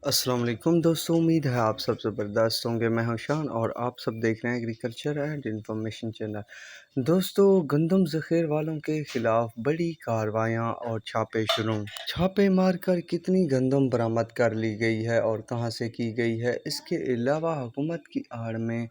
अस्सलाम वालेकुम दोस्तों, उम्मीद है आप सब ज़बरदस्त होंगे। मैं हूं शान और आप सब देख रहे हैं एग्रीकल्चर एंड इंफॉर्मेशन चैनल। दोस्तों, गंदम ज़ख़ीर वालों के ख़िलाफ़ बड़ी कार्रवाइयाँ और छापे शुरू। छापे मारकर कितनी गंदम बरामद कर ली गई है और कहां से की गई है। इसके अलावा हुकूमत की आड़ में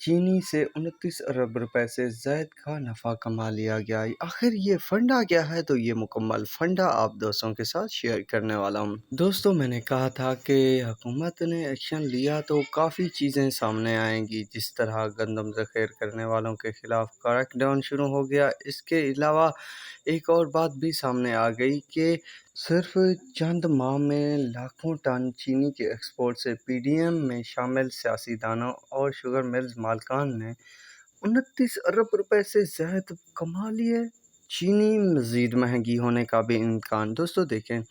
चीनी से 29 अरब रुपए से ज़ायद का नफ़ा कमा लिया गया। आखिर ये फंडा क्या है, तो ये मुकम्मल फंडा आप दोस्तों के साथ शेयर करने वाला हूँ। दोस्तों, मैंने कहा था कि हुकूमत ने एक्शन लिया तो काफ़ी चीज़ें सामने आएंगी। जिस तरह गंदम ज़ख़ीर करने वालों के ख़िलाफ़ क्रैकडाउन शुरू हो गया, इसके अलावा एक और बात भी सामने आ गई कि सिर्फ चंद माह में लाखों टन चीनी के एक्सपोर्ट से पीडीएम में शामिल सियासीदानों और शुगर मिल्स मालिकान ने 29 अरब रुपए से ज़ायद कमा लिए। चीनी मज़ीद महंगी होने का भी इम्कान। दोस्तों देखें,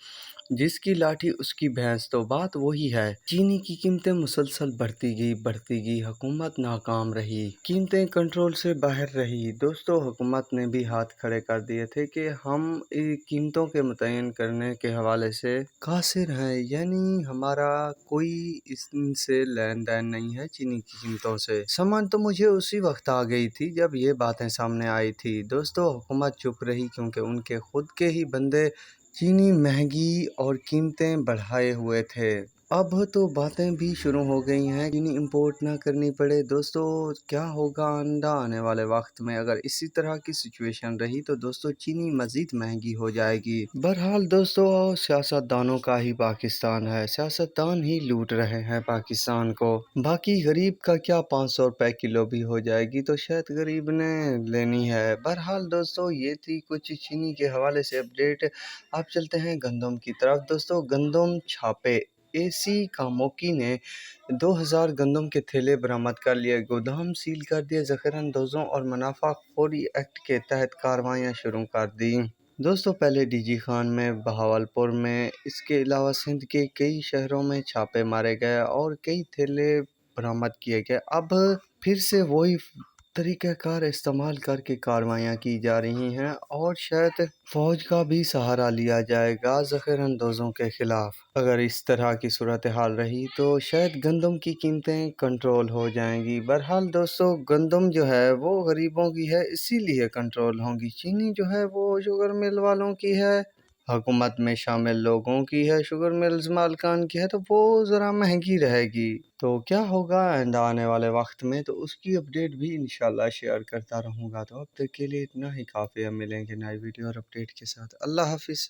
जिसकी लाठी उसकी भैंस, तो बात वही है। चीनी की कीमतें मुसलसल बढ़ती गई, हुकूमत नाकाम रही, कीमतें कंट्रोल से बाहर रही। दोस्तों, हुकूमत ने भी हाथ खड़े कर दिए थे कि हम कीमतों के मुतय्यन करने के हवाले से कासिर हैं, यानी हमारा कोई इससे लेन देन नहीं है चीनी की कीमतों से। समझ तो मुझे उसी वक्त आ गई थी जब ये बातें सामने आई थी। दोस्तों, हुकूमत चुप रही क्योंकि उनके खुद के ही बंदे चीनी महंगी और कीमतें बढ़ाए हुए थे। अब तो बातें भी शुरू हो गई हैं चीनी इंपोर्ट ना करनी पड़े। दोस्तों, क्या होगा आने वाले वक्त में अगर इसी तरह की सिचुएशन रही, तो दोस्तों चीनी मज़ीद महंगी हो जाएगी। बहरहाल दोस्तों, सियासतदानों का ही पाकिस्तान है, सियासतदान ही लूट रहे हैं पाकिस्तान को। बाकी गरीब का क्या, 500 रुपए किलो भी हो जाएगी तो शायद गरीब ने लेनी है। बहरहाल दोस्तों, ये थी कुछ चीनी के हवाले से अपडेट। अब चलते हैं गंदम की तरफ। दोस्तों, गंदम छापे। एसी कामोकी ने 2000 गंदम के थैले बरामद कर लिए, गोदाम सील कर दिए। ज़ख़ीराअंदोज़ों और मुनाफाखोरी एक्ट के तहत कार्रवाइयाँ शुरू कर दी। दोस्तों, पहले डीजी खान में, बहावलपुर में, इसके अलावा सिंध के कई शहरों में छापे मारे गए और कई थैले बरामद किए गए। अब फिर से वही तरीक़ाकार इस्तेमाल करके कार्रवाइयाँ की जा रही हैं और शायद फ़ौज का भी सहारा लिया जाएगा ज़ख़ीराअंदोज़ों के ख़िलाफ़। अगर इस तरह की सूरत हाल रही तो शायद गंदम की कीमतें कंट्रोल हो जाएंगी। बहरहाल दोस्तों, गंदम जो है वो गरीबों की है, इसीलिए कंट्रोल होंगी। चीनी जो है वो शुगर मिल वालों की है, हुकूमत में शामिल लोगों की है, शुगर मिल्स मालिकान की है, तो वो ज़रा महंगी रहेगी। तो क्या होगा आने वाले वक्त में, तो उसकी अपडेट भी इंशाल्लाह शेयर करता रहूँगा। तो अब तक के लिए इतना ही काफ़ी है। मिलेंगे नई वीडियो और अपडेट के साथ। अल्लाह हाफिज़।